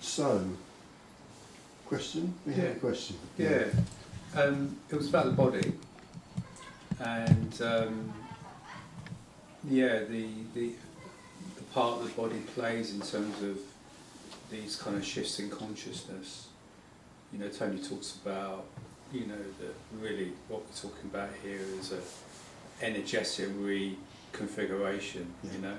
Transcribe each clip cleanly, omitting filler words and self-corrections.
So, question? We have a question. Yeah. It was about the body, and the part the body plays in terms of these kind of shifts in consciousness. You know, Tony talks about, you know, that really what we're talking about here is a energetic reconfiguration, you know.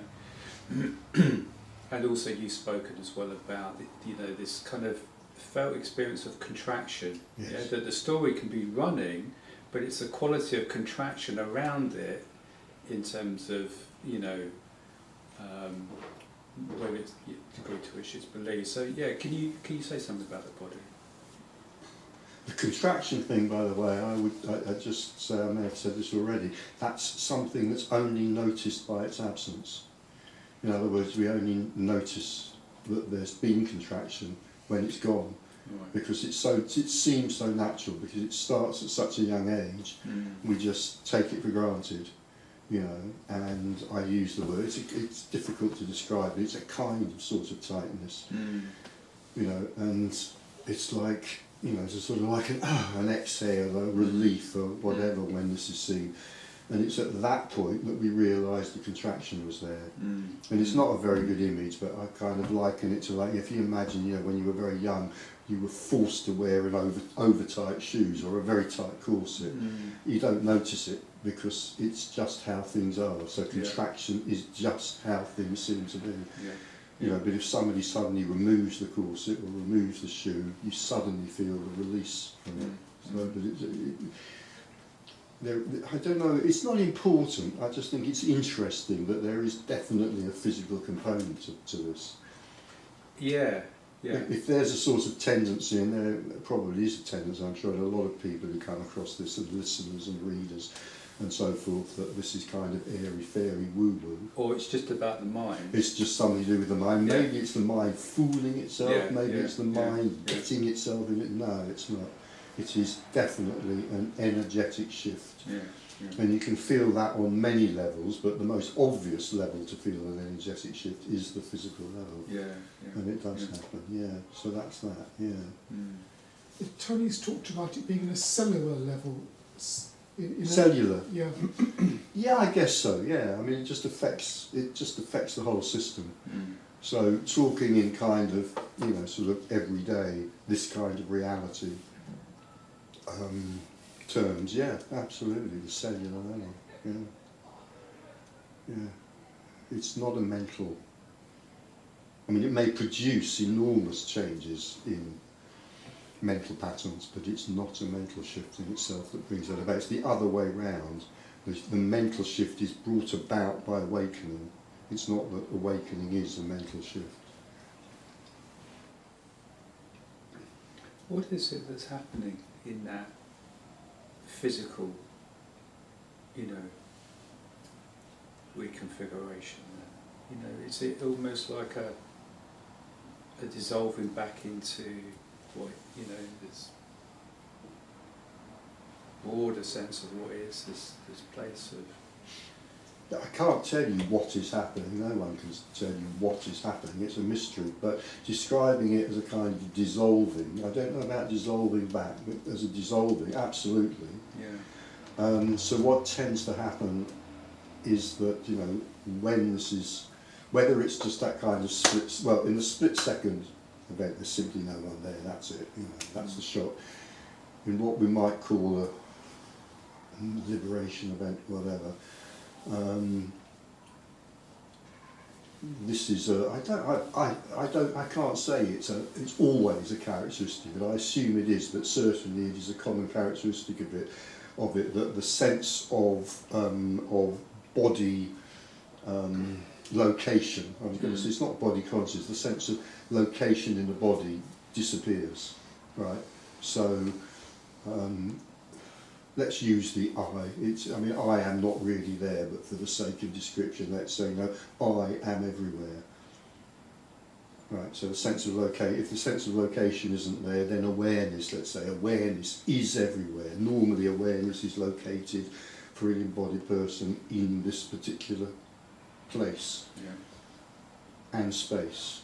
And also you've spoken as well about, you know, this kind of felt experience of contraction. Yes. Yeah? That the story can be running, but it's a quality of contraction around it in terms of, you know, whether it's the degree to which it's believed. So yeah, can you say something about the body? The contraction thing, by the way, I just say, I may have said this already, that's something that's only noticed by its absence. In other words, we only notice that there's been contraction when it's gone, right. Because it seems so natural, because it starts at such a young age, we just take it for granted, you know, and I use the word, it's difficult to describe, it's a kind of sort of tightness, you know, and it's like, you know, it's a sort of like an exhale, a relief or whatever when this is seen. And it's at that point that we realise the contraction was there. And it's not a very good image, but I kind of liken it to, like, if you imagine, you know, when you were very young, you were forced to wear an over tight shoes or a very tight corset. You don't notice it because it's just how things are. So contraction is just how things seem to be. You know, but if somebody suddenly removes the corset or removes the shoe, you suddenly feel the release from it. So, but I don't know, it's not important, I just think it's interesting that there is definitely a physical component to this. Yeah. If there's a sort of tendency, and there probably is a tendency, I'm sure, in a lot of people who come across this, and listeners and readers and so forth, that this is kind of airy-fairy woo-woo. Or it's just about the mind. It's just something to do with the mind. Maybe it's the mind fooling itself, maybe it's the mind getting itself in it. No, it's not. It is definitely an energetic shift. And you can feel that on many levels, but the most obvious level to feel an energetic shift is the physical level. And it does happen, so that's that, Tony's talked about it being on a cellular level. Cellular? Yeah, I guess so, I mean, it just affects the whole system. So talking in kind of, you know, sort of everyday, this kind of reality terms, absolutely, the cellular level, It's not a mental, I mean, it may produce enormous changes in mental patterns, but it's not a mental shift in itself that brings that about. It's the other way round. The mental shift is brought about by awakening. It's not that awakening is a mental shift. What is it that's happening in that physical, you know, reconfiguration? You know, is it almost like a dissolving back into what, you know, this broader sense of what is this place of... I can't tell you what is happening, no one can tell you what is happening, it's a mystery, but describing it as a kind of dissolving, I don't know about dissolving back, but as a dissolving, absolutely. So what tends to happen is that, you know, when this is, whether it's just that kind of split, well, in the split second event there's simply no one there, that's it, you know, that's the shock. In what we might call a liberation event, whatever, this is I can't say it's always a characteristic, but I assume it is, but certainly it is a common characteristic of it that the sense of body location, I was going to say, it's not body conscious, the sense of location in the body disappears, right? So let's use the I. I mean, I am not really there, but for the sake of description, let's say, no, I am everywhere. Right, so the sense of if the sense of location isn't there, then awareness, let's say, awareness is everywhere. Normally awareness is located for an embodied person in this particular place and space.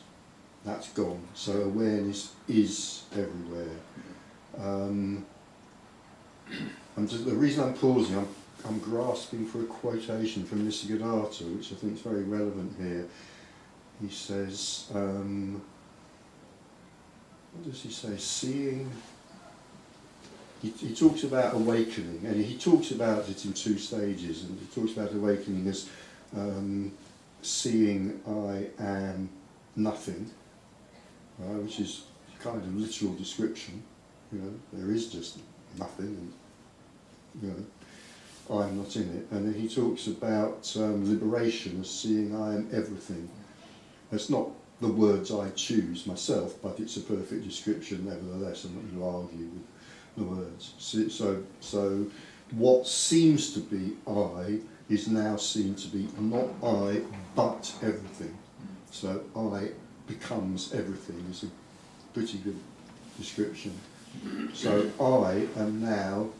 That's gone. So awareness is everywhere. The reason I'm pausing, I'm grasping for a quotation from Nisargadatta, which I think is very relevant here. He says, what does he say? Seeing. He talks about awakening, and he talks about it in two stages. And he talks about awakening as seeing I am nothing, right, which is kind of literal description. You know, there is just nothing, and you know, I'm not in it. And then he talks about liberation as seeing I am everything. It's not the words I choose myself, but it's a perfect description nevertheless. I'm not going to argue with the words. So what seems to be I is now seen to be not I, but everything. So I becomes everything is a pretty good description. So I am now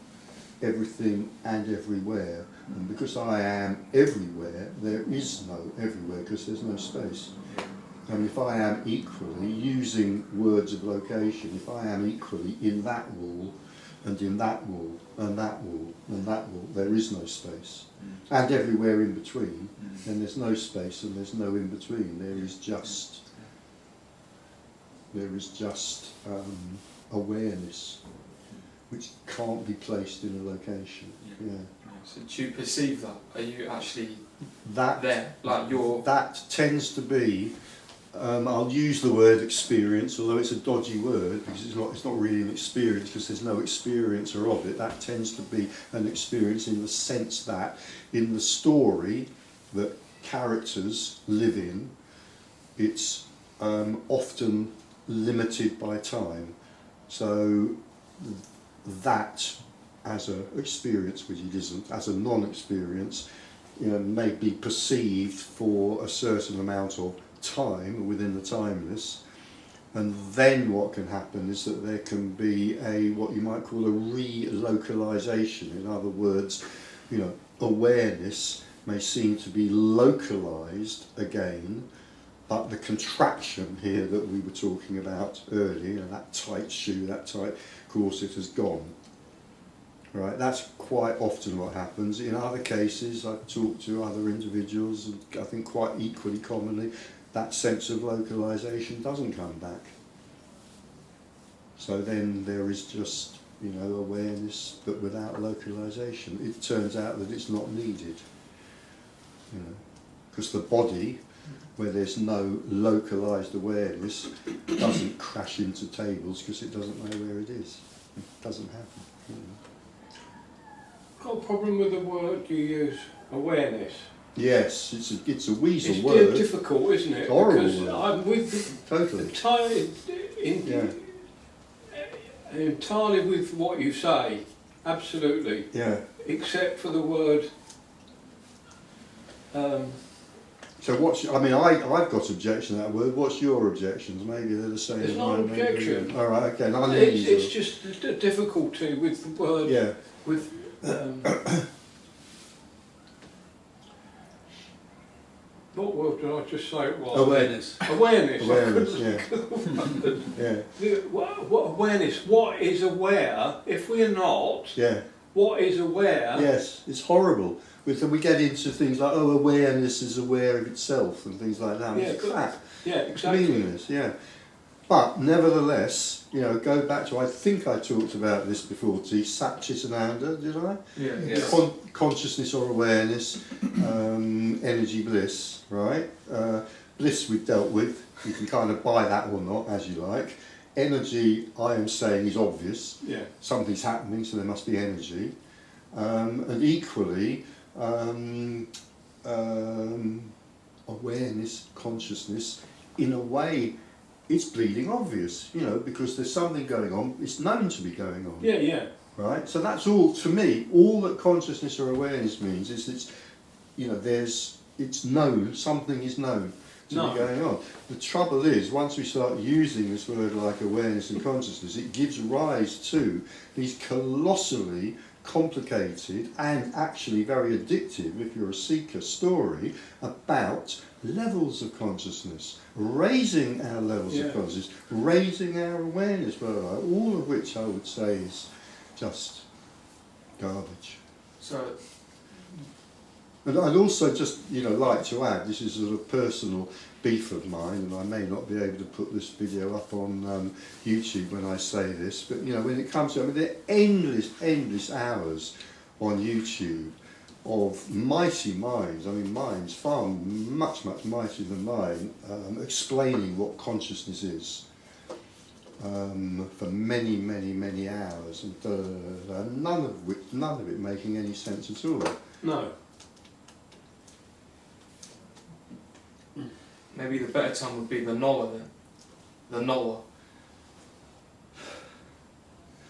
everything and everywhere, and because I am everywhere, there is no everywhere because there's no space. And if I am equally, using words of location, if I am equally in that wall and in that wall and that wall and that wall, there is no space. And everywhere in between, then there's no space and there's no in between. There is just awareness, which can't be placed in a location. Yeah. So do you perceive that? Are you actually That there? Like you're... That tends to be. I'll use the word experience, although it's a dodgy word because it's not really an experience because there's no experiencer of it. That tends to be an experience in the sense that in the story that characters live in, it's often limited by time. So that as an experience, which it isn't, as a non-experience, may be perceived for a certain amount of time within the timeless, and then what can happen is that there can be what you might call a relocalization. In other words, awareness may seem to be localized again, but the contraction here that we were talking about earlier, that tight shoe, that tight corset has gone. Right, that's quite often what happens. In other cases, I've talked to other individuals, and I think quite equally commonly, that sense of localization doesn't come back. So then there is just, awareness, but without localization. It turns out that it's not needed. Because the body, where there's no localized awareness, doesn't crash into tables because it doesn't know where it is. It doesn't happen. Got a problem with the word you use, awareness. Yes, it's a weasel It's word. difficult, isn't it? It's horrible Because word. I'm with Totally. entirely with what you say, absolutely. Yeah. Except for the word. So I've got objection to that word. What's your objections? Maybe they're the same. It's as not mine, an maybe. objection. All right. Okay. No, It's just the difficulty with the word. Yeah. With. What word did I just say it was? Awareness. Awareness. Awareness. Yeah. Yeah. What awareness? What is aware? If we are not, Yeah. what is aware? Yes. It's horrible. We get into things like, awareness is aware of itself and things like that. Yeah, It's crap. Yeah, exactly. Meaningless. Yeah. But nevertheless, go back to, I think I talked about this before, to Satchitananda, did I? Yeah. Yes. Consciousness or awareness, energy bliss, right? Bliss we've dealt with, you can kind of buy that or not, as you like. Energy, I am saying, is obvious. Yeah. Something's happening, so there must be energy. And equally, awareness, consciousness, in a way, it's bleeding obvious, because there's something going on, it's known to be going on. Yeah, yeah. Right? So that's all, to me, all that consciousness or awareness means is it's known, something is known to be going on. The trouble is, once we start using this word like awareness and consciousness, it gives rise to these colossally complicated and actually very addictive, if you're a seeker, story about levels of consciousness, raising our levels of consciousness, raising our awareness, all of which I would say is just garbage. So, And I'd also just, like to add, this is a sort of personal beef of mine, and I may not be able to put this video up on YouTube when I say this, but when it comes to, there are endless hours on YouTube of mighty minds, minds far much mightier than mine, explaining what consciousness is for many hours, and none of it making any sense at all. No. maybe the better term would be the knower then. The knower.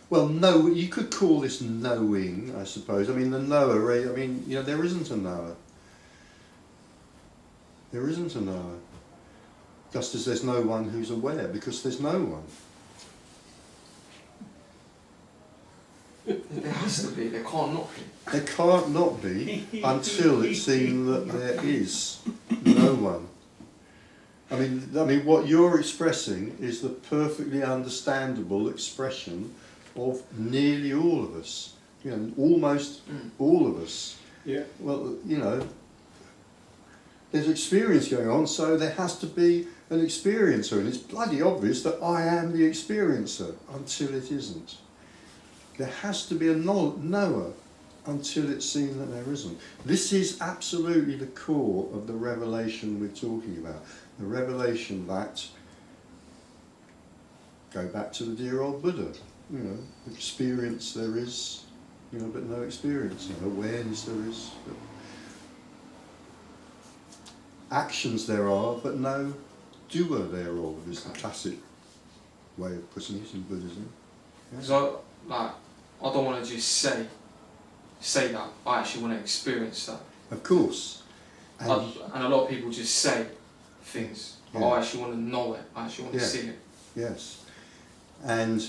Well, no, you could call this knowing, I suppose. The knower, there isn't a knower. There isn't a knower. Just as there's no one who's aware, because there's no one. There has to be, there can't not be. There can't not be until it's seen that there is no one. What you're expressing is the perfectly understandable expression of nearly all of us. Almost all of us. Yeah. Well, there's experience going on, so there has to be an experiencer, and it's bloody obvious that I am the experiencer until it isn't. There has to be a knower until it's seen that there isn't. This is absolutely the core of the revelation we're talking about. The revelation that, go back to the dear old Buddha, experience there is, but no experience. Awareness there is, but actions there are, but no doer thereof is the classic way of putting it in Buddhism. Because I don't want to just say that, I actually want to experience that. Of course. And a lot of people just say things, but I actually want to know it, I actually want to see it. Yes. And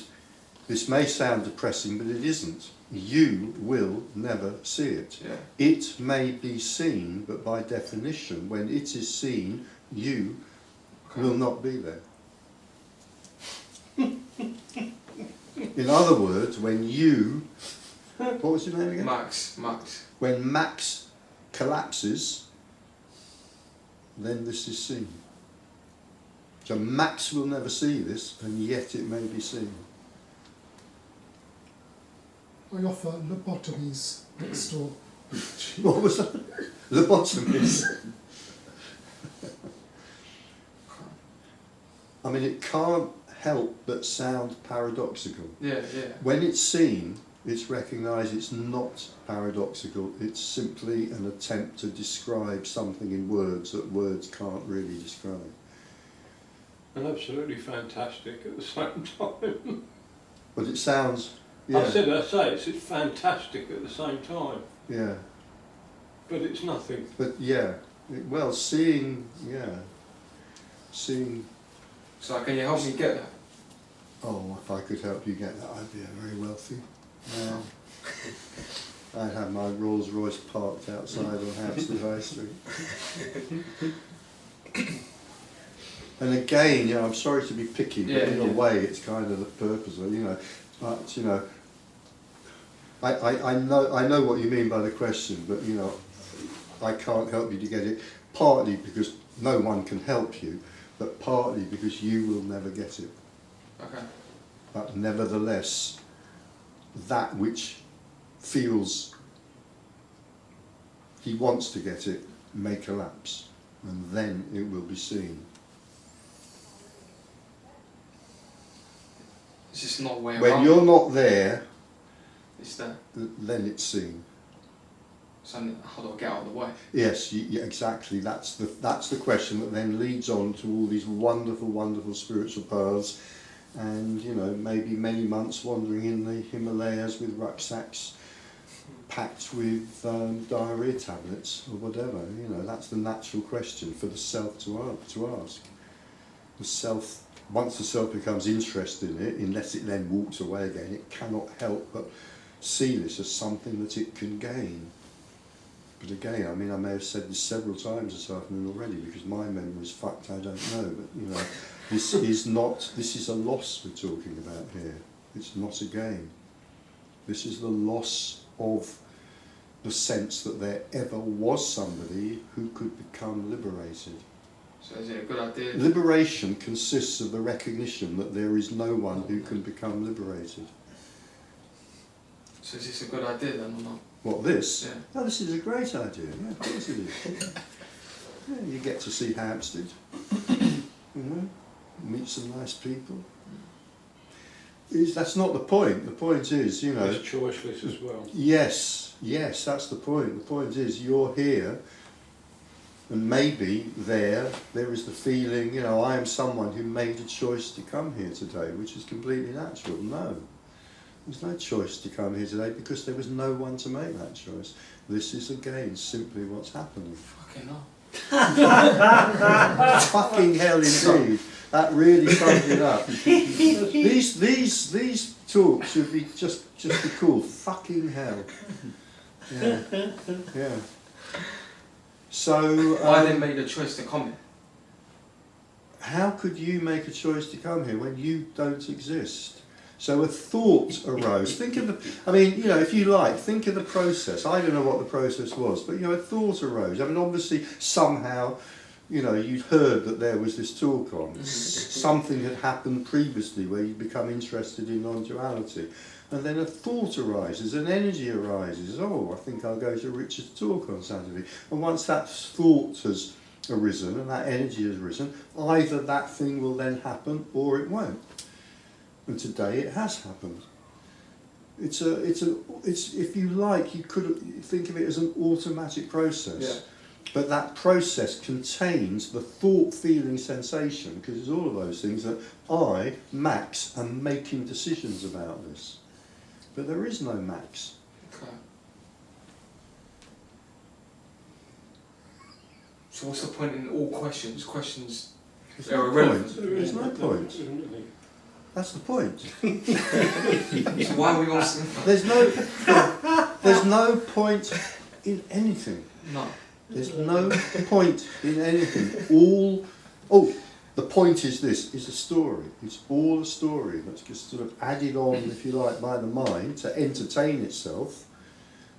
this may sound depressing, but it isn't. You will never see it. Yeah. It may be seen, but by definition, when it is seen, you will not be there. In other words, when you... What was your name again? Max. When Max collapses, then this is seen. So Max will never see this, and yet it may be seen. I offer lobotomies next door. What was that? Lobotomies. It can't help but sound paradoxical. Yeah. When it's seen, it's recognised it's not paradoxical, it's simply an attempt to describe something in words that words can't really describe. And absolutely fantastic at the same time. But it sounds... Yeah. I say it's fantastic at the same time. Yeah. But it's nothing. But seeing... Seeing... So can you help me get that? Oh, if I could help you get that, I'd be very wealthy. I'd have my Rolls Royce parked outside on Hampstead High Street. And again, I'm sorry to be picky, but in a way it's kind of the purpose of but I know what you mean by the question, but I can't help you to get it, partly because no one can help you, but partly because you will never get it. Okay. But nevertheless, that which feels he wants to get it may collapse, and then it will be seen. It's just not way When around. you're not there, It's there. then it's seen. So how do I get out of the way? Yes, exactly. That's the question that then leads on to all these wonderful spiritual paths, and maybe many months wandering in the Himalayas with rucksacks packed with diarrhea tablets or whatever. That's the natural question for the self to ask. The self, once the self becomes interested in it, unless it then walks away again, it cannot help but see this as something that it can gain. But again, I mean, I may have said this several times this afternoon already because my memory's fucked, I don't know. But, you know, this is a loss we're talking about here. It's not a gain. This is the loss of the sense that there ever was somebody who could become liberated. So is it a good idea? Liberation consists of the recognition that there is no one who can become liberated. So is this a good idea then or not? What, this? Yeah. Oh, this is a great idea. Yeah, of course it is. Yeah, you get to see Hampstead. You know, meet some nice people. That's not the point. The point is, you know... It's choiceless as well. Yes, that's the point. The point is you're here and maybe there is the feeling, you know, I am someone who made a choice to come here today, which is completely natural. No. There's no choice to come here today because there was no one to make that choice. This is again simply what's happening. Fucking hell. Fucking hell indeed. That really sums it up. These talks should be just be called fucking hell. Yeah. So Why they made a choice to come here? how could you make a choice to come here when you don't exist? So a thought arose. Think of the, I mean, you know, if you like, think of the process. I don't know what the process was, but, you know, a thought arose. I mean, obviously, somehow, you know, you'd heard that there was this talk on. Something had happened previously where you become interested in non-duality. And then a thought arises, an energy arises. Oh, I think I'll go to Richard's talk on Saturday. And once that thought has arisen and that energy has arisen, either that thing will then happen or it won't. And today it has happened. It's if you like, you could think of it as an automatic process. Yeah. But that process contains the thought, feeling, sensation, because it's all of those things that I, Max, am making decisions about this. But there is no Max. Okay. So what's the point in all questions? Questions There's are no irrelevant. point. There's no point. That's the point. So why are we all saying There's no point in anything. no? There's no point in anything. The point is this, is a story. It's all a story that's just sort of added on, if you like, by the mind to entertain itself,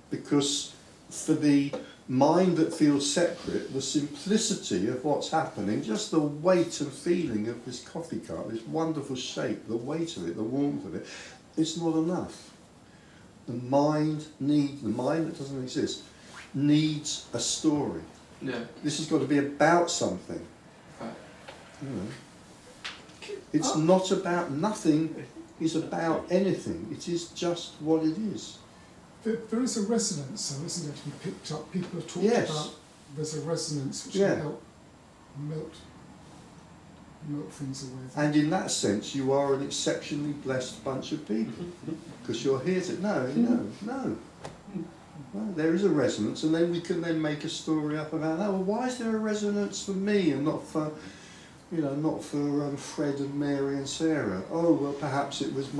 because for the mind that feels separate, the simplicity of what's happening, just the weight and feeling of this coffee cup, this wonderful shape, the weight of it, the warmth of it, it's not enough. The mind that doesn't exist, needs a story. Yeah. This has got to be about something. Right. You know. It's not about nothing, is about anything. It is just what it is. There is a resonance, though, isn't it, to be picked up? People have talked Yes. about there's a resonance which Yeah. can help melt things away. And in that sense, you are an exceptionally blessed bunch of people. Because you're here to... No. There is a resonance, and then we can then make a story up about that. Well, why is there a resonance for me and not for... not for Fred and Mary and Sarah? Oh, well, perhaps it's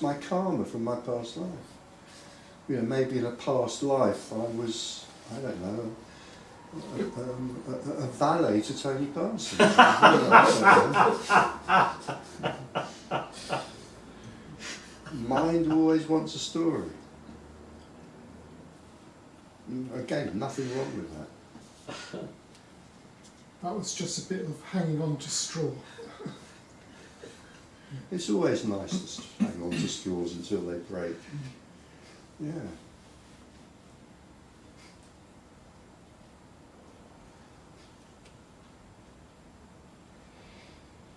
my karma from my past life. You know, maybe in a past life I was, I don't know, a valet to Tony Parsons. Mind always wants a story. Again, nothing wrong with that. That was just a bit of hanging on to straw. It's always nice to hang on to straws until they break. Yeah.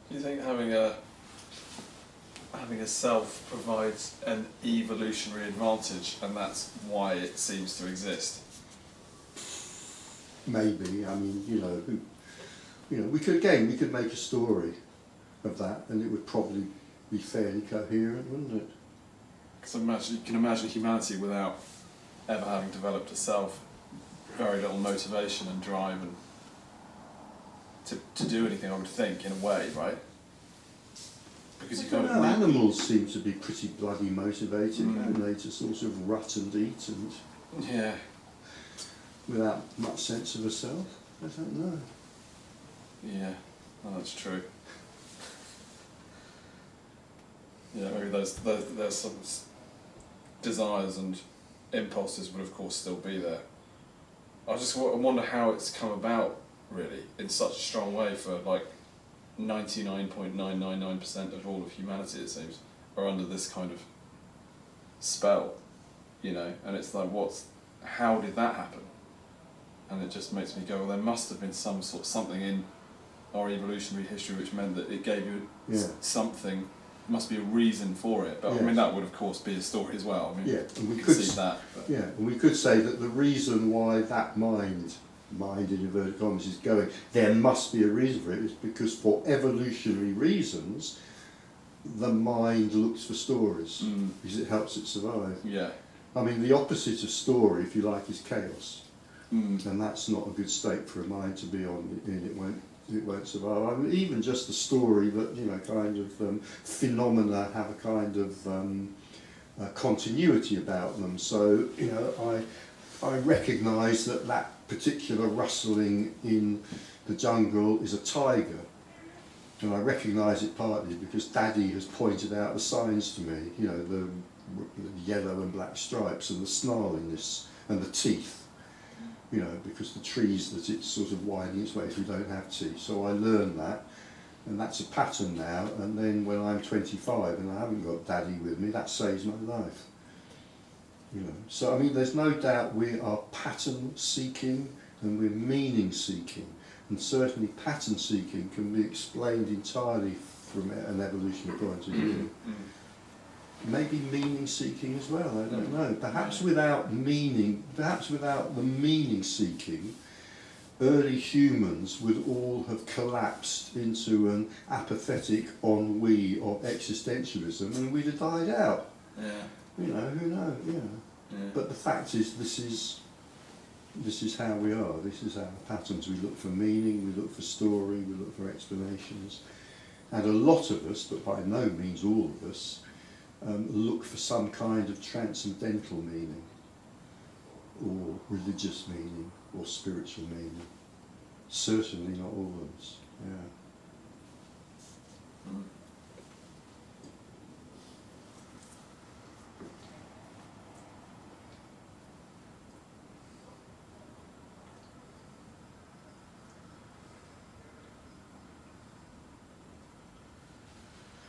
Do you think having a self provides an evolutionary advantage, and that's why it seems to exist? Maybe. I mean, we could make a story of that, and it would probably be fairly coherent, wouldn't it? Because you can imagine humanity without ever having developed a self, very little motivation and drive and to do anything, I would think, in a way, right? Because you I don't know, animals seem to be pretty bloody motivated, don't they, to sort of rut and eat and... Yeah. without much sense of a self? I don't know. Yeah, well, that's true. Yeah, maybe there's some desires and impulses would of course still be there. I just wonder how it's come about, really, in such a strong way for like 99.999% of all of humanity, it seems, are under this kind of spell, you know, and it's like, how did that happen? And it just makes me go, well, there must have been something in our evolutionary history which meant that it gave you something, must be a reason for it. But I mean, that would of course be a story as well. I mean, and we could see that. But. Yeah, and we could say that the reason why that mind in inverted commas is going, there must be a reason for it, is because for evolutionary reasons, the mind looks for stories because it helps it survive. Yeah. I mean, the opposite of story, if you like, is chaos. And that's not a good state for a mind to be on, it won't survive. I mean, even just the story that, you know, kind of phenomena have a kind of continuity about them. So, you know, I recognise that particular rustling in the jungle is a tiger. And I recognise it partly because Daddy has pointed out the signs to me, you know, the yellow and black stripes and the snarliness and the teeth. You know, because the trees that it's sort of winding its way through don't have teeth. So I learned that, and that's a pattern now. And then when I'm 25 and I haven't got Daddy with me, that saves my life. You know, so I mean, there's no doubt we are pattern seeking and we're meaning seeking, and certainly pattern seeking can be explained entirely from an evolutionary point of view. Maybe meaning seeking as well, I don't know. Perhaps without meaning, perhaps without the meaning seeking, early humans would all have collapsed into an apathetic ennui of existentialism and we'd have died out. Yeah. You know, who knows, yeah. But the fact is, this is how we are, this is our patterns. We look for meaning, we look for story, we look for explanations. And a lot of us, but by no means all of us, look for some kind of transcendental meaning, or religious meaning, or spiritual meaning. Certainly not all of us, yeah.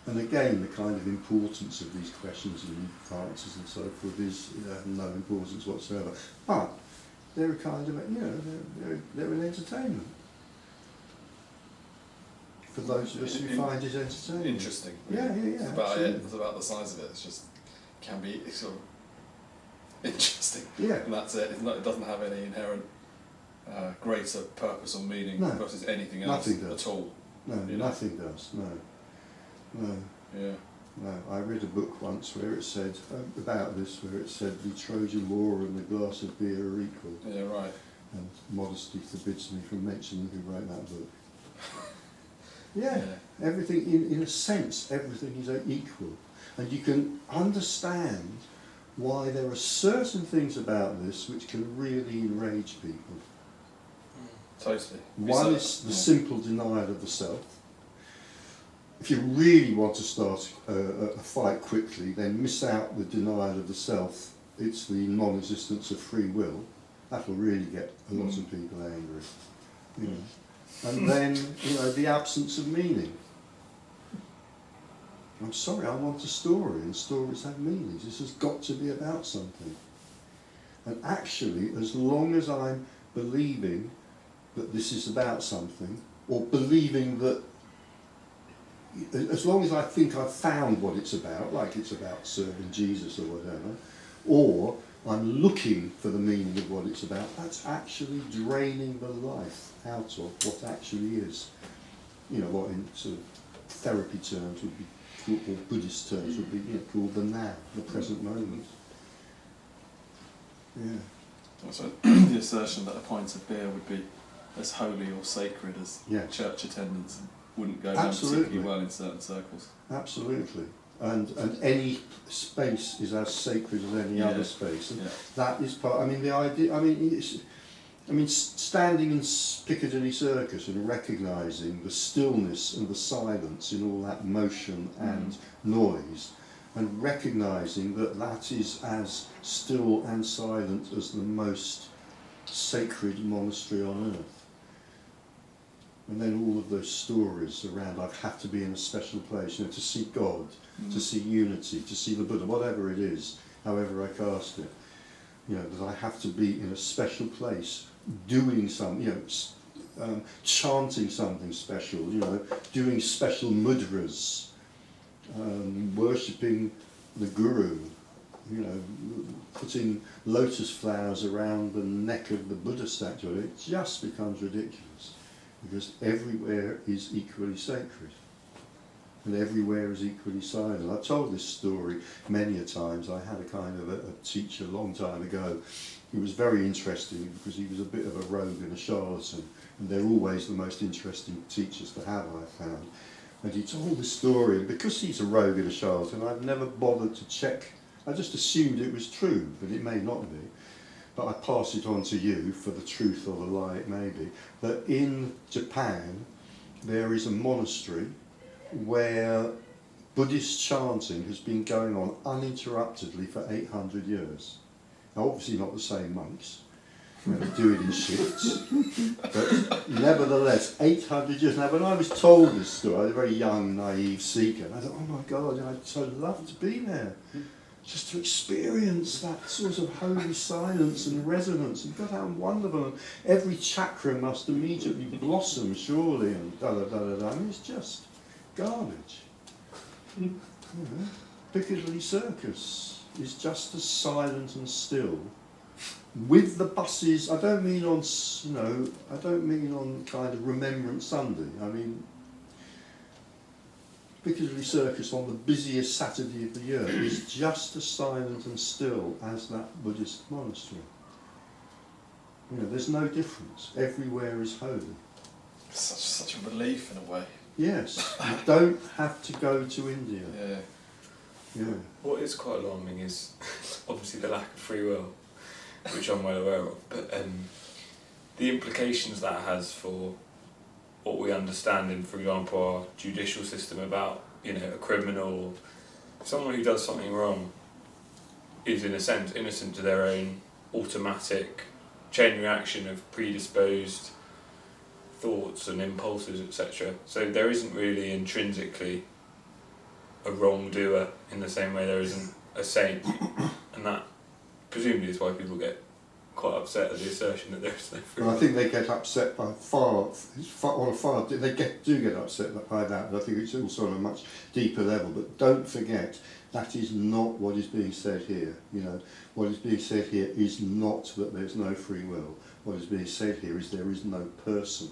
And again, the kind of importance of these questions and answers and so forth is no importance whatsoever. But they're a kind of, you know, they're an entertainment for those of us who find it entertaining. Interesting. Yeah. It's about absolutely. it. It's about the size of it. It's just can be sort of interesting. Yeah. And that's it. It doesn't have any inherent greater purpose or meaning versus anything else at all. No, nothing does. No. Yeah. No, I read a book once where it said about this, where it said the Trojan War and the glass of beer are equal. Yeah, right. And modesty forbids me from mentioning who wrote that book. Yeah, everything, in a sense, everything is equal. And you can understand why there are certain things about this which can really enrage people. Totally. One is the simple denial of the self. If you really want to start a fight quickly, then miss out the denial of the self. It's the non-existence of free will. That'll really get a lot of people angry. You know. And then, you know, the absence of meaning. I'm sorry, I want a story, and stories have meanings. This has got to be about something. And actually, as long as I'm believing that this is about something, or believing that, as long as I think I've found what it's about, like it's about serving Jesus or whatever, or I'm looking for the meaning of what it's about, that's actually draining the life out of what actually is. You know, what in sort of therapy terms would be, or Buddhist terms would be, you know, called the now, the present moment. Yeah. So the assertion that a pint of beer would be as holy or sacred as church attendance wouldn't go down particularly well in certain circles. Absolutely. And any space is as sacred as any other space. And that is part, I mean, the idea, I mean, I mean, standing in Piccadilly Circus and recognising the stillness and the silence in all that motion and noise, and recognising that that is as still and silent as the most sacred monastery on earth. And then all of those stories around, I have to be in a special place, you know, to see God, to see unity, to see the Buddha, whatever it is, however I cast it. You know, that I have to be in a special place, doing something, you know, chanting something special, you know, doing special mudras, worshipping the Guru, you know, putting lotus flowers around the neck of the Buddha statue. It just becomes ridiculous, because everywhere is equally sacred. And everywhere is equally silent. I've told this story many a times. I had a kind of a teacher a long time ago. He was very interesting because he was a bit of a rogue and a charlatan, and they're always the most interesting teachers to have, I've found. And he told this story, and because he's a rogue and a charlatan, I've never bothered to check. I just assumed it was true, but it may not be. But I pass it on to you for the truth or the lie it may be, that in Japan there is a monastery where Buddhist chanting has been going on uninterruptedly for 800 years. Now, obviously not the same monks, you know, do it in shifts, but nevertheless, 800 years. Now, when I was told this story, I was a very young, naive seeker, and I thought, oh my God, I'd so love to be there, just to experience that sort of holy silence and resonance, and God, how wonderful, and every chakra must immediately blossom, surely, and da-da-da-da-da. I mean, it's just garbage. You know, Piccadilly Circus is just as silent and still. With the buses, I don't mean on, you know, I don't mean on kind of Remembrance Sunday. I mean, Piccadilly Circus on the busiest Saturday of the year is just as silent and still as that Buddhist monastery. You know, there's no difference. Everywhere is holy. Such a relief in a way. Yes, you don't have to go to India. Yeah. Yeah. What is quite alarming is obviously the lack of free will, which I'm well aware of, but the implications that has for what we understand in, for example, our judicial system about, you know, a criminal, someone who does something wrong is in a sense innocent to their own automatic chain reaction of predisposed thoughts and impulses, etc. So there isn't really intrinsically a wrongdoer in the same way there isn't a saint, and that presumably is why people get quite upset at the assertion that there is no free will. Well, I think they get upset by do get upset by that, but I think it's also on a much deeper level. But don't forget, that is not what is being said here. You know, what is being said here is not that there's no free will. What is being said here is there is no person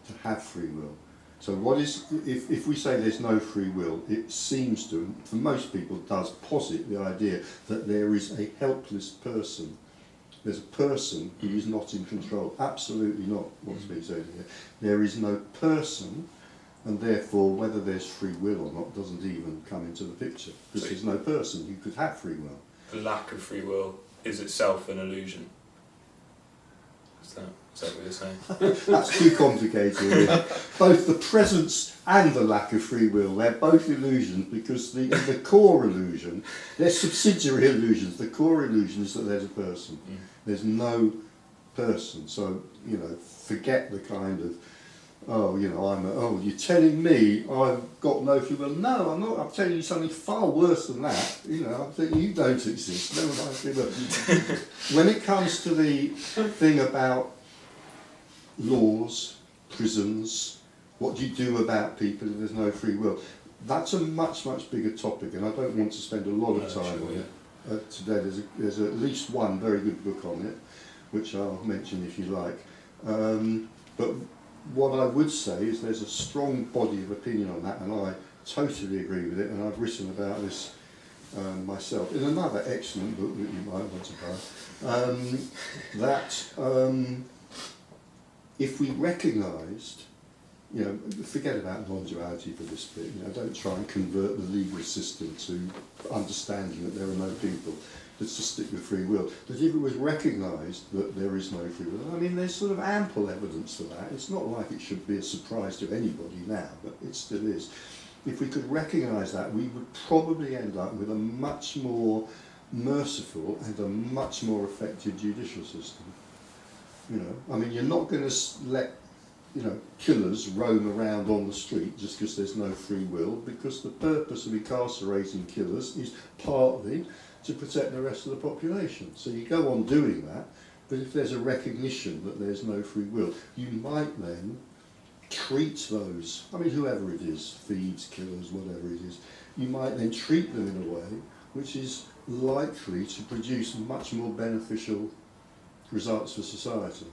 to have free will. So what is, if we say there's no free will, it seems to, for most people, does posit the idea that there is a helpless person. There's a person who is not in control. Absolutely not what's being said here. There is no person, and therefore whether there's free will or not doesn't even come into the picture, because there's no person who could have free will. The lack of free will is itself an illusion. Is that what you're saying? That's too complicated. Both the presence and the lack of free will, they're both illusions, because the core illusion, they're subsidiary illusions. The core illusion is that there's a person. There's no person. So, you know, forget the kind of, oh, you know, you're telling me I've got no free will. No, I'm not. I'm telling you something far worse than that. You know, I'm telling you don't exist. Never mind free will. When it comes to the thing about laws, prisons, what do you do about people if there's no free will? That's a much, much bigger topic, and I don't want to spend a lot of time on it today. There's at least one very good book on it, which I'll mention if you like. But what I would say is there's a strong body of opinion on that, and I totally agree with it, and I've written about this myself in another excellent book that you might want to buy, that if we recognised you know, forget about non-duality for this bit. You know, don't try and convert the legal system to understanding that there are no people. Let's just stick with free will. But if it was recognised that there is no free will, I mean, there's sort of ample evidence for that. It's not like it should be a surprise to anybody now, but it still is. If we could recognise that, we would probably end up with a much more merciful and a much more effective judicial system. You know, I mean, you're not going to let, you know, killers roam around on the street just because there's no free will, because the purpose of incarcerating killers is partly to protect the rest of the population. So you go on doing that, but if there's a recognition that there's no free will, you might then treat those, I mean, whoever it is, thieves, killers, whatever it is, you might then treat them in a way which is likely to produce much more beneficial results for society.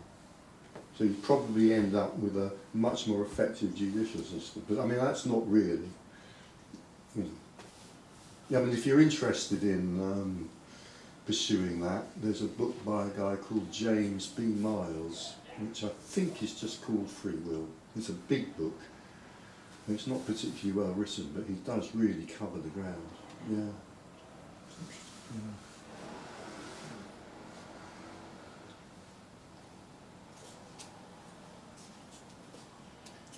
So you probably end up with a much more effective judicial system. But I mean, that's not really, you know. Yeah, I mean, if you're interested in pursuing that, there's a book by a guy called James B. Miles, which I think is just called Free Will. It's a big book. It's not particularly well written, but he does really cover the ground. Yeah.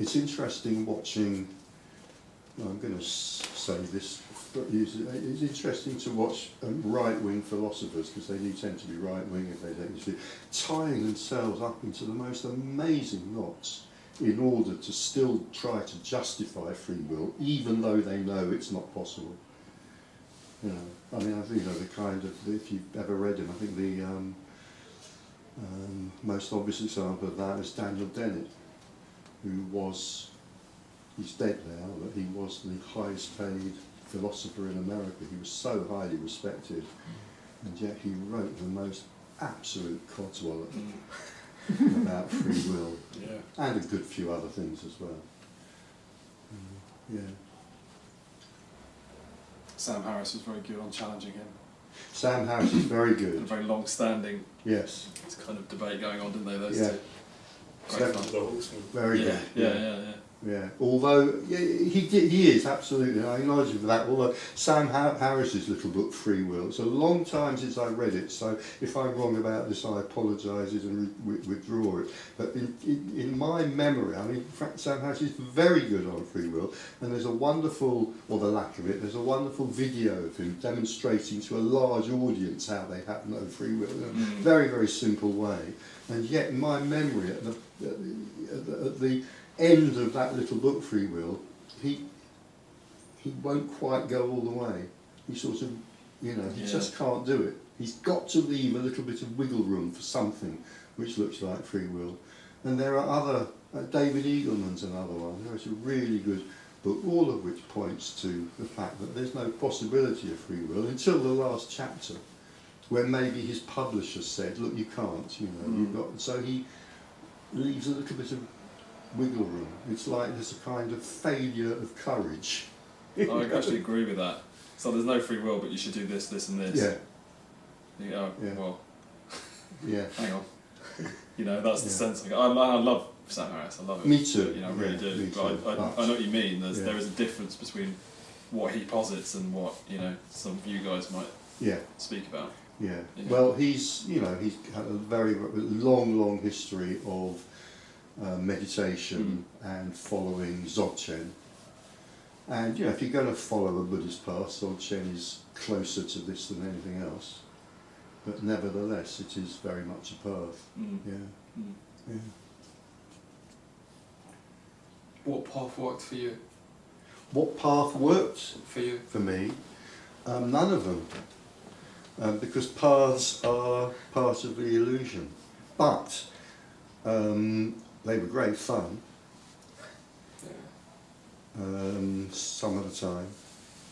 It's interesting watching, I'm going to say this, it's interesting to watch right-wing philosophers, because they do tend to be right-wing if they don't usually, tying themselves up into the most amazing knots in order to still try to justify free will, even though they know it's not possible. You know, I mean, I think, you know, the kind of, if you've ever read him, I think the most obvious example of that is Daniel Dennett, who was, he's dead now, but he was the highest paid philosopher in America. He was so highly respected, and yet he wrote the most absolute codswallop about free will, and a good few other things as well. Yeah. Sam Harris was very good on challenging him. Sam Harris is very good. A very long-standing Yes. kind of debate going on, didn't they? Those Yeah. two. Great fun. The Horseman. Very Yeah, good. yeah. Yeah, although he is absolutely, I acknowledge him for that. Although Sam Harris's little book Free Will, it's a long time since I read it, so if I'm wrong about this, I apologise and withdraw it. But in my memory, I mean, Sam Harris is very good on free will, and there's a wonderful, or the lack of it, there's a wonderful video of him demonstrating to a large audience how they have no free will in a very, very simple way. And yet, in my memory, at the end of that little book, Free Will, he won't quite go all the way. He sort of, you know, he just can't do it. He's got to leave a little bit of wiggle room for something which looks like free will. And there are other, David Eagleman's another one. There's a really good book, all of which points to the fact that there's no possibility of free will until the last chapter, where maybe his publisher said, look, you can't, you know, you've got, so he leaves a little bit of wiggle room. It's like there's a kind of failure of courage. I actually agree with that. So there's no free will, but you should do this, this and this. Yeah. Yeah, well, Yeah. hang on. You know, that's the sense. I love Sam Harris, I love it. Me too. You know, I really do. Me But too. I know what you mean. Yeah. There is a difference between what he posits and what, you know, some of you guys might speak about. Yeah. Yeah. Well, he's had a very long history of meditation and following Dzogchen. And you know, if you're going to follow a Buddhist path, Dzogchen is closer to this than anything else. But nevertheless, it is very much a path. Yeah. What path worked for you? What path worked For you? for me? None of them. Because paths are part of the illusion. But they were great fun, some of the time.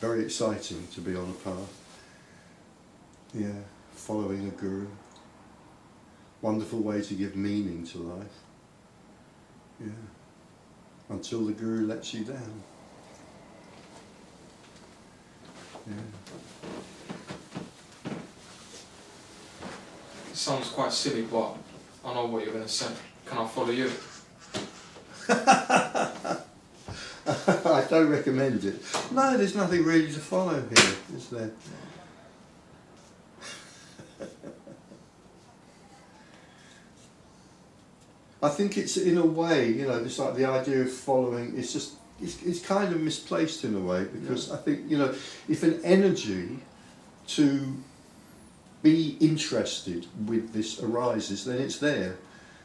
Very exciting to be on a path. Yeah, following a guru. Wonderful way to give meaning to life. Yeah, until the guru lets you down. Yeah. It sounds quite silly, but I know what you're going to say. Can I follow you? I don't recommend it. No, there's nothing really to follow here, is there? I think it's in a way, you know, it's like the idea of following. It's just it's kind of misplaced in a way, because I think, you know, if an energy to be interested with this arises, then it's there.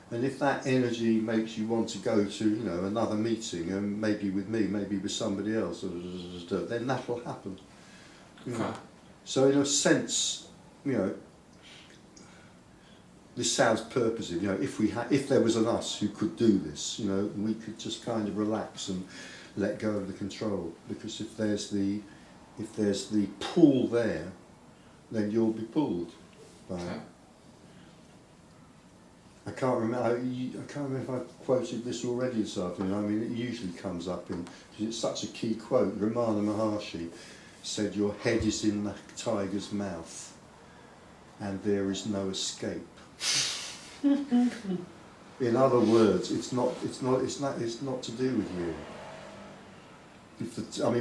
And if that energy makes you want to go to, you know, another meeting, and maybe with me, maybe with somebody else, then that will happen. You know. So in a sense, you know, this sounds purposive. You know, if there was an us who could do this, you know, we could just kind of relax and let go of the control. Because if there's the pull there, then you'll be pulled by it. I can't remember if I've quoted this already this afternoon. I mean, it usually comes up in, because it's such a key quote. Ramana Maharshi said, "Your head is in the tiger's mouth, and there is no escape." In other words, it's not to do with you.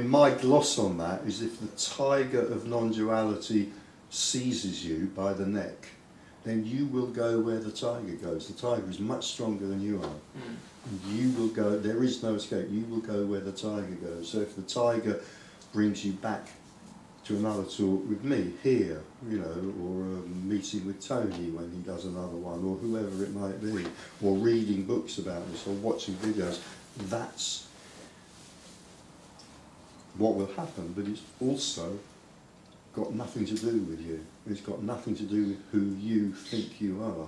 My gloss on that is, if the tiger of non-duality seizes you by the neck, then you will go where the tiger goes. The tiger is much stronger than you are. And you will go, there is no escape, you will go where the tiger goes. So if the tiger brings you back to another talk with me here, you know, or a meeting with Tony when he does another one, or whoever it might be, or reading books about this, or watching videos, that's what will happen. But it's also got nothing to do with you. It's got nothing to do with who you think you are.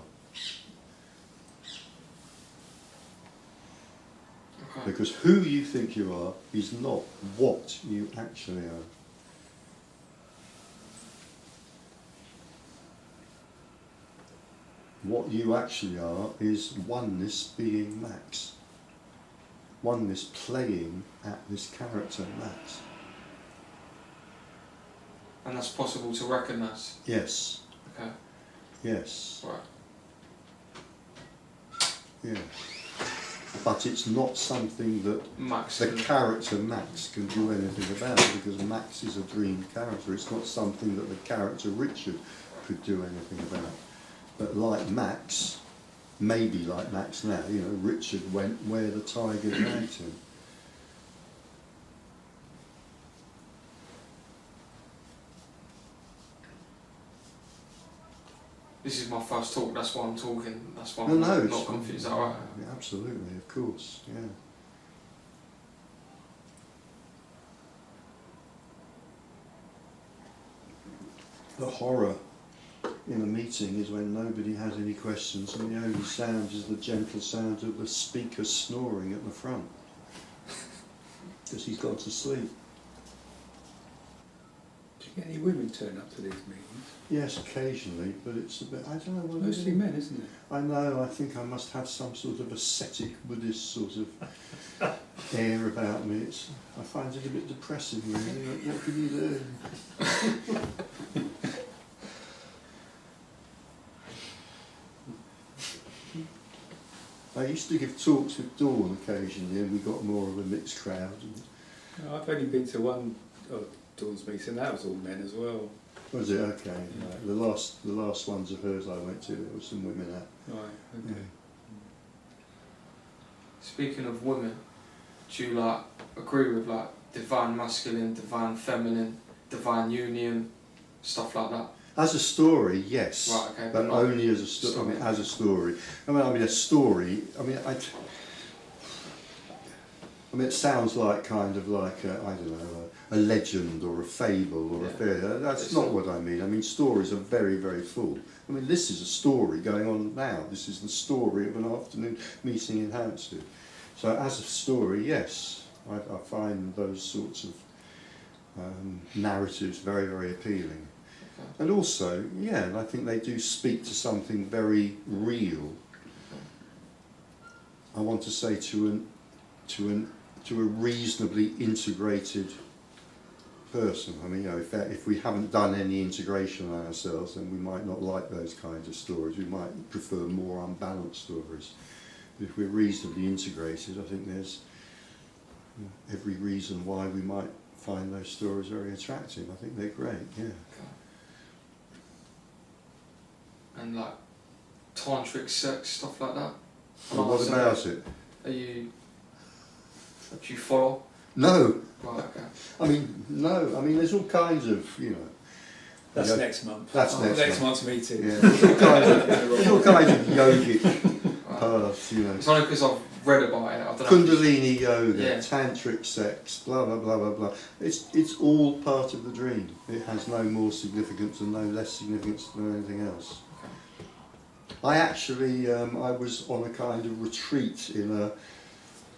Because who you think you are is not what you actually are. What you actually are is oneness being Max. Oneness playing at this character Max. And that's possible to recognise? Yes. Okay. Yes. Right. Yeah. But it's not something that Max the can... character Max can do anything about, because Max is a dream character. It's not something that the character Richard could do anything about. But like Max, maybe like Max now, you know, Richard went where the tiger dragged him. This is my first talk, that's why I'm talking, that's why No, I'm no, not confused, is that right? Yeah, absolutely, of course, yeah. The horror in a meeting is when nobody has any questions, and the only sound is the gentle sound of the speaker snoring at the front, because he's gone to sleep. Do you get any women turn up to these meetings? Yes, occasionally, but it's a bit, I don't know what Mostly men, isn't it? I know, I think I must have some sort of ascetic Buddhist sort of air about me. I find it a bit depressing, really. What can you do? I used to give talks with Dawn occasionally, and we got more of a mixed crowd. No, I've only been to one Dawn's meeting, that was all men as well. Was it? Okay. Right. The last ones of hers I went to, there were some women at. Right, okay. Yeah. Speaking of women, do you like agree with like divine masculine, divine feminine, divine union, stuff like that? As a story, yes, right, okay, but only as a story. I mean, as a story. I mean, a story. I mean, it sounds like kind of like I don't know, a legend or a fable or a fairy. That's it's not what I mean. I mean, stories are very, very full. I mean, this is a story going on now. This is the story of an afternoon meeting in Hampstead. So, as a story, yes, I find those sorts of narratives very, very appealing. And also, yeah, I think they do speak to something very real. I want to say to a reasonably integrated person. I mean, you know, if we haven't done any integration on ourselves, then we might not like those kinds of stories. We might prefer more unbalanced stories. But if we're reasonably integrated, I think there's every reason why we might find those stories very attractive. I think they're great, yeah. Okay. And like tantric sex, stuff like that? Well, what about it? Do you follow? No. Right, okay. I mean, no. I mean, there's all kinds of, you know. That's next month. That's next month. month's meeting. Yeah. There's all kinds of yogic paths, you know. It's only because I've read about it. I don't know. Kundalini yoga, Yeah. tantric sex, blah blah blah blah blah. It's all part of the dream. It has no more significance and no less significance than anything else. I actually I was on a kind of retreat in a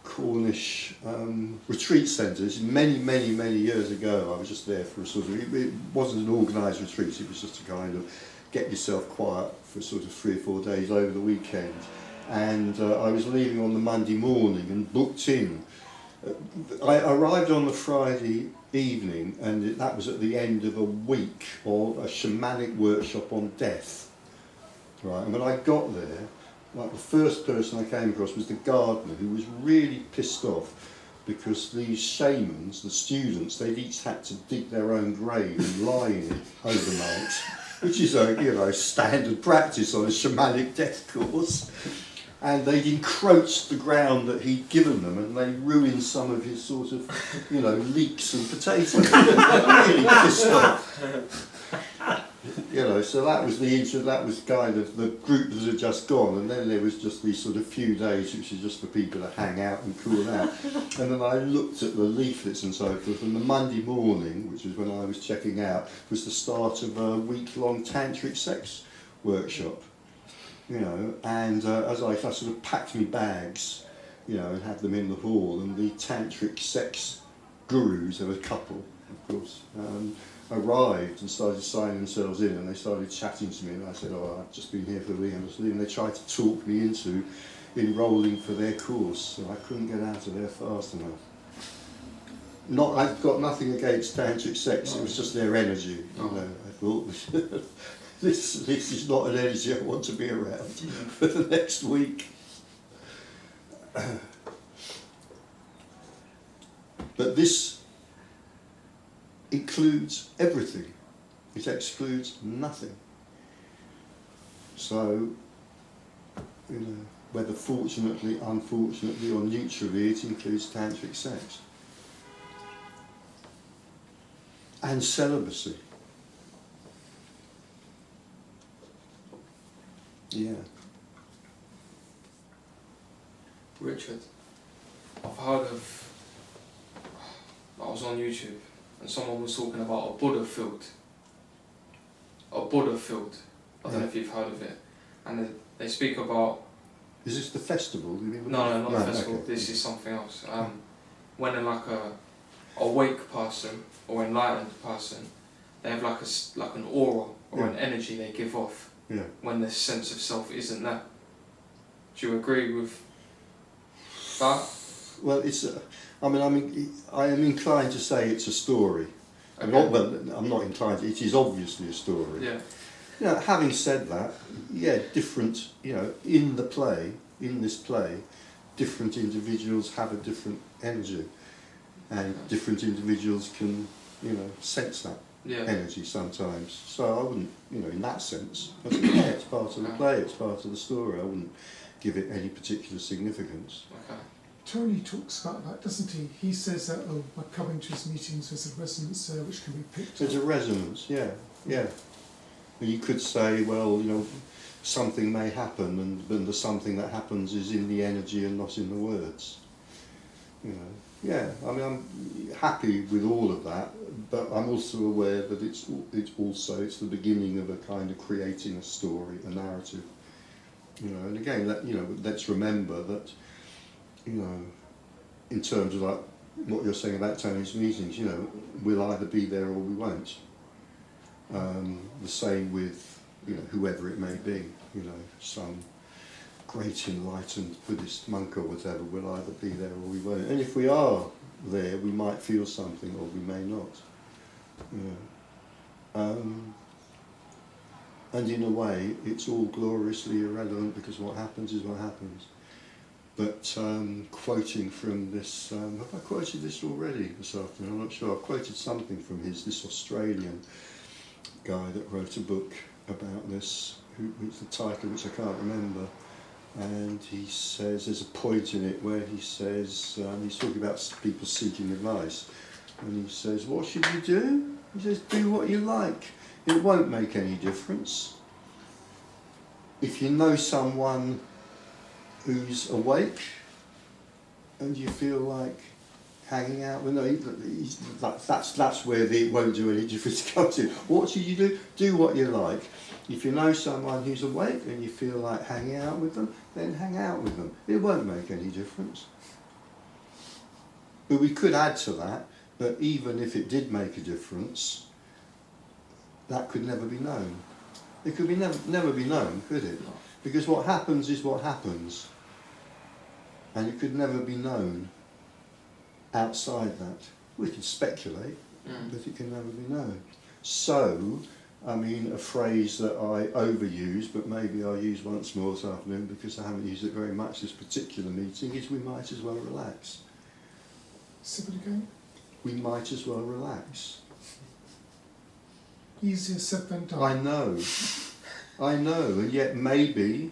Cornish retreat centre. Many years ago. I was just there for a sort of. It wasn't an organised retreat. It was just a kind of get yourself quiet for sort of 3 or 4 days over the weekend. And I was leaving on the Monday morning and booked in. I arrived on the Friday evening, and that was at the end of a week of a shamanic workshop on death. Right, and when I got there, like the first person I came across was the gardener, who was really pissed off because these shamans, the students, they'd each had to dig their own grave and lie in it overnight, which is a standard practice on a shamanic death course. And they'd encroached the ground that he'd given them, and they ruined some of his sort of, leeks and potatoes. Really pissed off. So that was that was kind of the group that had just gone, and then there was just these sort of few days which is just for people to hang out and cool out. And then I looked at the leaflets and so forth, and the Monday morning, which was when I was checking out, was the start of a week-long tantric sex workshop. And as I sort of packed my bags, and had them in the hall, and the tantric sex gurus, there were a couple, of course, arrived and started signing themselves in, and they started chatting to me, and I said, I've just been here for a week, and they tried to talk me into enrolling for their course, so I couldn't get out of there fast enough. I've got nothing against tantric sex, it was just their energy, I thought, this is not an energy I want to be around for the next week. But this includes everything. It excludes nothing. So, whether fortunately, unfortunately, or neutrally, it includes tantric sex. And celibacy. Yeah. Richard, I've heard of. I was on YouTube and someone was talking about a Buddha field. A Buddha field. I don't know if you've heard of it. And they speak about. Is this the festival? No, not the festival. Okay. This is something else. When a awake person or enlightened person, they have like an aura or an energy they give off. Yeah. When the sense of self isn't there. Do you agree with that? Well, I am inclined to say it's a story. Okay. I'm not inclined. It is obviously a story. Yeah. Having said that, different. In this play, different individuals have a different energy, and different individuals can, sense that. Energy sometimes. So I wouldn't, in that sense, it's part of the play, it's part of the story. I wouldn't give it any particular significance. Okay. Tony talks about that, doesn't he? He says that by coming to his meetings there's a resonance there which can be picked There's up. a resonance, yeah. You could say, well, something may happen, and then the something that happens is in the energy and not in the words. I'm happy with all of that, but I'm also aware that it's the beginning of a kind of creating a story, a narrative. And again, let's remember that, in terms of like what you're saying about Tony's meetings, we'll either be there or we won't. The same with, whoever it may be, some great enlightened Buddhist monk or whatever, will either be there or we won't. And if we are there, we might feel something or we may not. And in a way, it's all gloriously irrelevant because what happens is what happens. But quoting from this, have I quoted this already this afternoon? I'm not sure. I've quoted something from this Australian guy that wrote a book about this, it's the title which I can't remember, and he says, there's a point in it where he says, he's talking about people seeking advice, and he says, what should you do? He says, do what you like. It won't make any difference. If you know someone who's awake and you feel like hanging out with them, that's where it won't do any difference comes in. What should you do? Do what you like. If you know someone who's awake and you feel like hanging out with them, then hang out with them. It won't make any difference. But we could add to that, that even if it did make a difference, that could never be known. It could be never be known, could it? Because what happens is what happens. And it could never be known outside that. We can speculate, but it can never be known. So, I mean, a phrase that I overuse, but maybe I'll use once more this afternoon because I haven't used it very much this particular meeting, is we might as well relax. Say it again. We might as well relax. Easier said than done. I know, and yet maybe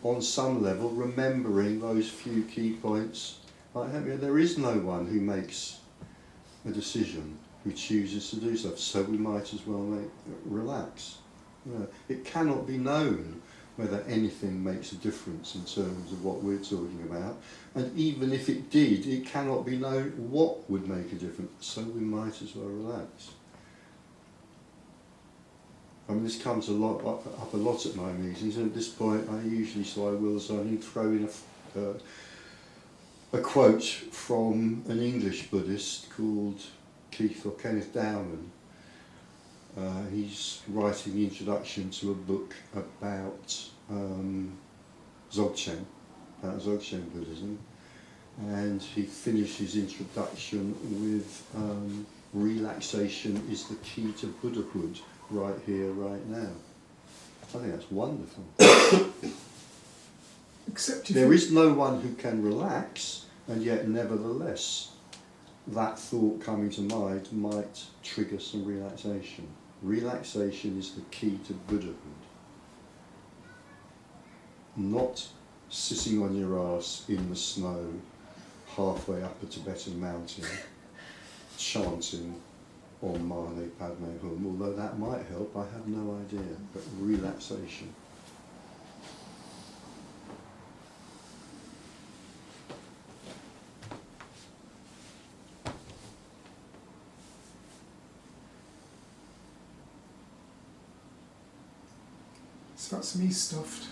on some level remembering those few key points, like, there is no one who makes a decision, who chooses to do stuff, so we might as well relax. You know, it cannot be known whether anything makes a difference in terms of what we're talking about, and even if it did, it cannot be known what would make a difference, so we might as well relax. I mean, this comes up a lot at my meetings, and at this point I usually, so I will throw in a quote from an English Buddhist called Kenneth Dowman. He's writing the introduction to a book about Dzogchen Buddhism, and he finished his introduction with relaxation is the key to Buddhahood, right here, right now. I think that's wonderful. Except if there is no one who can relax, and yet nevertheless that thought coming to mind might trigger some relaxation. Relaxation is the key to Buddhahood. Not sitting on your ass in the snow halfway up a Tibetan mountain chanting Om Mani Padme Hum, although that might help, I have no idea, but relaxation. So that's me stuffed.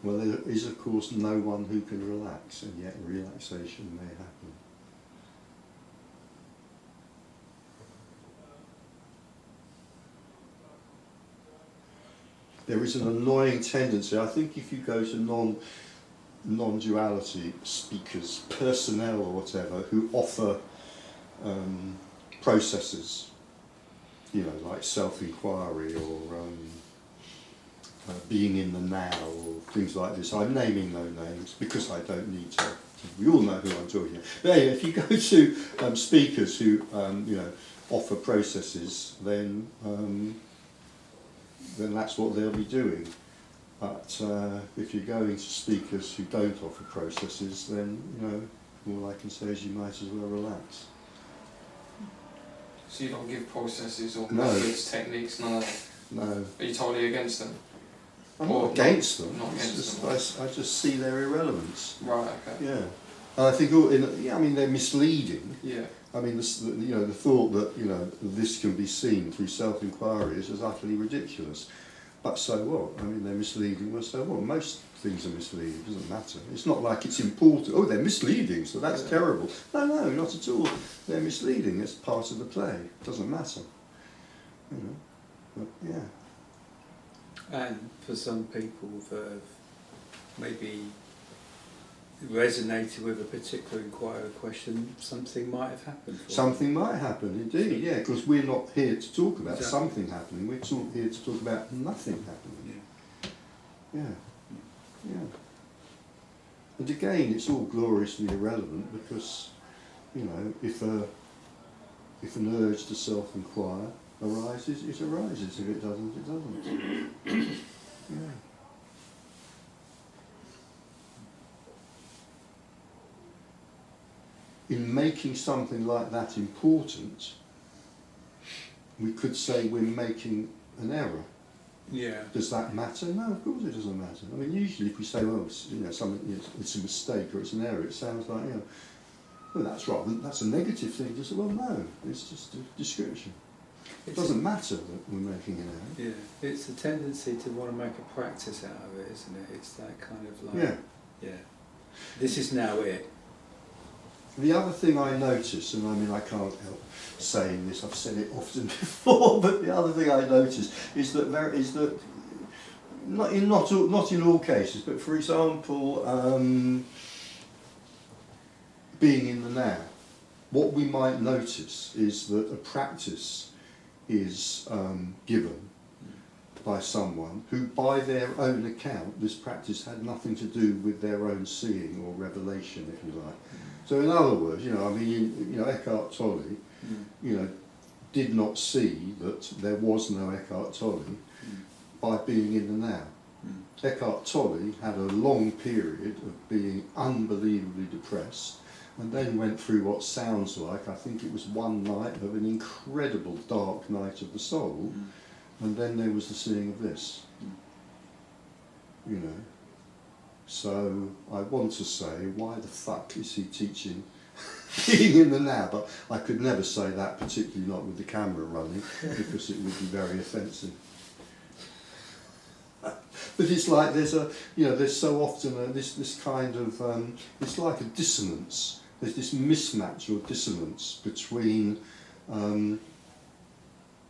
Well, there is of course no one who can relax, and yet relaxation may happen. There is an annoying tendency, I think if you go to non-duality speakers, personnel or whatever, who offer processes, you know, like self-inquiry or being in the now or things like this. I'm naming no names because I don't need to. We all know who I'm talking about. But anyway, if you go to speakers who you know, offer processes, then that's what they'll be doing. But if you're going to speakers who don't offer processes, then, you know, all I can say is you might as well relax. So you don't give processes or No. methods, techniques, none of that? No. Are you totally against them? I'm not against them. Not It's against just, them. I just see their irrelevance. Right, okay. Yeah. And I think, I mean, they're misleading. Yeah. I mean, you know, the thought that, you know, this can be seen through self-inquiry is utterly ridiculous. But so what? I mean, they're misleading. Well, so what? Most things are misleading. It doesn't matter. It's not like it's important. Oh, they're misleading, so that's terrible. No, not at all. They're misleading. It's part of the play. It doesn't matter. You know. But yeah. And for some people that have maybe resonated with a particular inquiry question, something might have happened for Something might happen, indeed, yeah, because we're not here to talk about Exactly. something happening, we're here to talk about nothing happening. Yeah. Yeah, yeah. And again, it's all gloriously irrelevant because, you know, if an urge to self-inquire arises, it arises. If it doesn't, it doesn't. Yeah. In making something like that important, we could say we're making an error. Yeah. Does that matter? No, of course it doesn't matter. I mean, usually if we say, well, it's, you know, something, it's a mistake or it's an error, it sounds like, you know, well, that's right, that's a negative thing. Just well, no, it's just a description. It doesn't matter that we're making an error. Yeah, it's a tendency to want to make a practice out of it, isn't it? It's that kind of like, Yeah. yeah, this is now it. The other thing I notice, and I mean I can't help saying this, I've said it often before, but the other thing I notice is that not in all cases, but for example, being in the now, what we might notice is that a practice is given by someone who, by their own account, this practice had nothing to do with their own seeing or revelation, if you like. So in other words, you know, I mean, you know, Eckhart Tolle, you know, did not see that there was no Eckhart Tolle by being in the now. Eckhart Tolle had a long period of being unbelievably depressed, and then went through what sounds like, I think it was one night of an incredible dark night of the soul, and then there was the seeing of this. You know. So I want to say, why the fuck is he teaching being in the now? But I could never say that, particularly not with the camera running, because it would be very offensive. But it's like there's so often this kind of, it's like a dissonance. There's this mismatch or dissonance between, you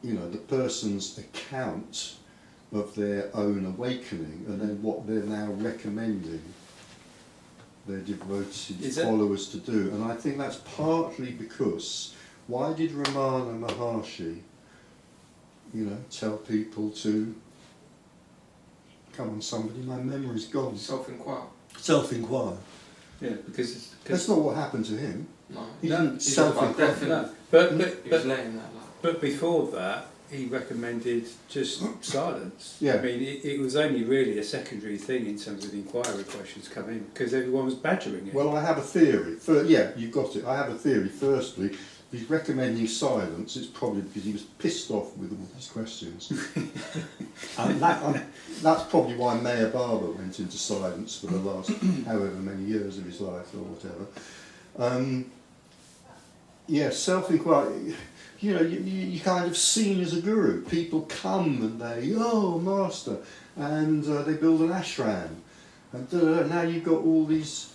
know, the person's account of their own awakening and then what they're now recommending their devoted followers to do. And I think that's partly because, why did Ramana Maharshi, you know, tell people to, come on somebody, my memory's gone. Self-inquire. Self-inquire. Yeah, because That's not what happened to him. No. He No, didn't he's just about self-inquire. definite. no, He was laying that like. but before that, he recommended just silence. Yeah. I mean, it was only really a secondary thing in terms of the inquiry questions coming in, because everyone was badgering it. Well, I have a theory. Yeah, you've got it. I have a theory. Firstly, if he's recommending silence, it's probably because he was pissed off with all these questions. And that's probably why Mayor Barber went into silence for the last however many years of his life or whatever. Yeah, self-inquiry. You know, you're kind of seen as a guru. People come and they, oh, master, and they build an ashram, and now you've got all these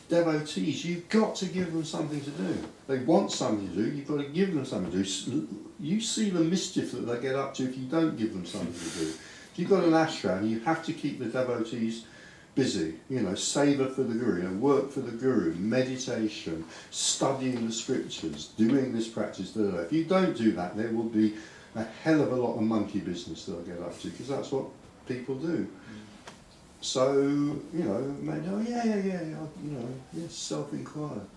devotees. You've got to give them something to do. They want something to do. You've got to give them something to do. You see the mischief that they get up to if you don't give them something to do. If you've got an ashram, you have to keep the devotees busy, you know, savour for the guru, you know, work for the guru, meditation, studying the scriptures, doing this practice. If you don't do that, there will be a hell of a lot of monkey business they'll get up to, because that's what people do. So, you know, maybe, oh yeah, you know, yes, self-inquire.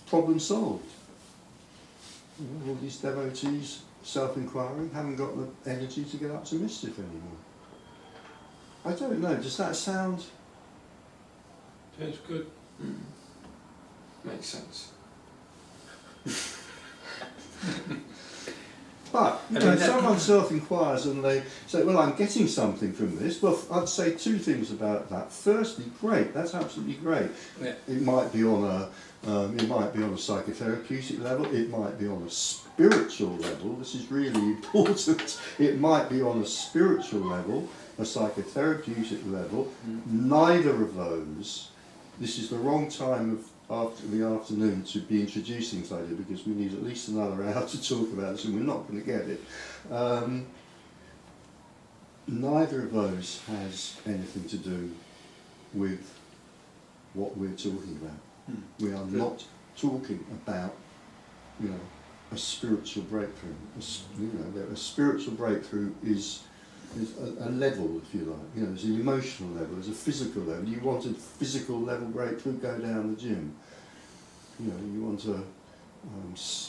Problem solved. You know, all these devotees self-inquiring haven't got the energy to get up to mischief anymore. I don't know, does that sound... Sounds good. Makes sense. But, you know, someone self-inquires and they say, well, I'm getting something from this. Well, I'd say two things about that. Firstly, great, that's absolutely great. Yeah. It might be on a psychotherapeutic level, it might be on a spiritual level, this is really important. It might be on a spiritual level, a psychotherapeutic level. Neither of those, this is the wrong time of the afternoon to be introducing this idea, because we need at least another hour to talk about this and we're not going to get it. neither of those has anything to do with what we're talking about. We are not talking about, you know, a spiritual breakthrough. A spiritual breakthrough is a level, if you like. You know, there's an emotional level, there's a physical level. You want a physical level breakthrough, go down the gym. You know, you want a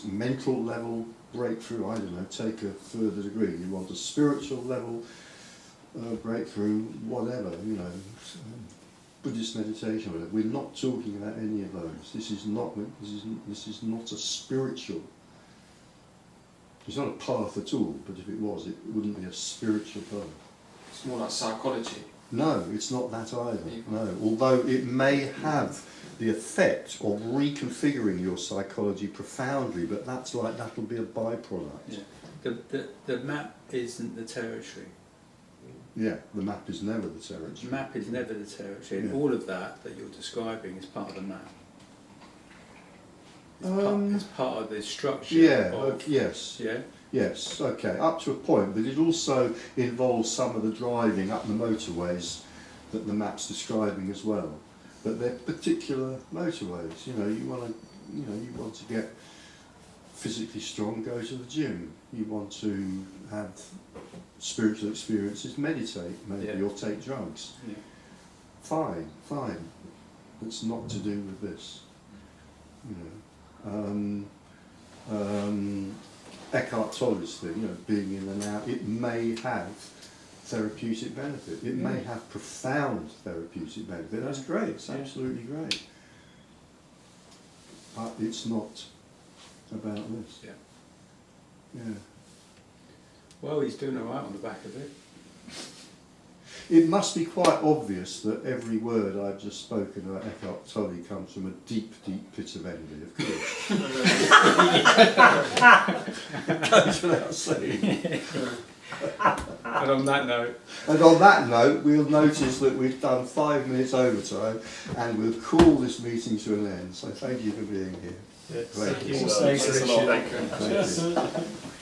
mental level breakthrough, I don't know, take a further degree. You want a spiritual level breakthrough, whatever, you know, Buddhist meditation, whatever. We're not talking about any of those. This is not a spiritual. It's not a path at all, but if it was, it wouldn't be a spiritual path. It's more like psychology. No, it's not that either. No, although it may have the effect of reconfiguring your psychology profoundly, but that'll be a byproduct. Yeah. The map isn't the territory. Yeah, the map is never the territory. The map is never the territory, and Yeah. all of that you're describing is part of the map. It's part of the structure. Yeah, of, yes. Yeah. Yes, okay, up to a point, but it also involves some of the driving up the motorways that the map's describing as well. But they're particular motorways. You know, you want to get physically strong, go to the gym. You want to have spiritual experiences, meditate, maybe, or take drugs. Yeah. Fine. It's not to do with this. You know. Eckhart Tolle's thing, you know, being in and out, it may have therapeutic benefit. It may have profound therapeutic benefit. That's great. It's absolutely great. But it's not about this. Yeah. Yeah. Well, he's doing all right on the back of it. It must be quite obvious that every word I've just spoken about Eckhart Tolle comes from a deep, deep pit of envy, of course. Goes without saying. And on that note... And on that note, we'll notice that we've done 5 minutes overtime, and we'll call this meeting to an end. So thank you for being here. Yes. Great. Thank you. Thanks a lot. Thank you.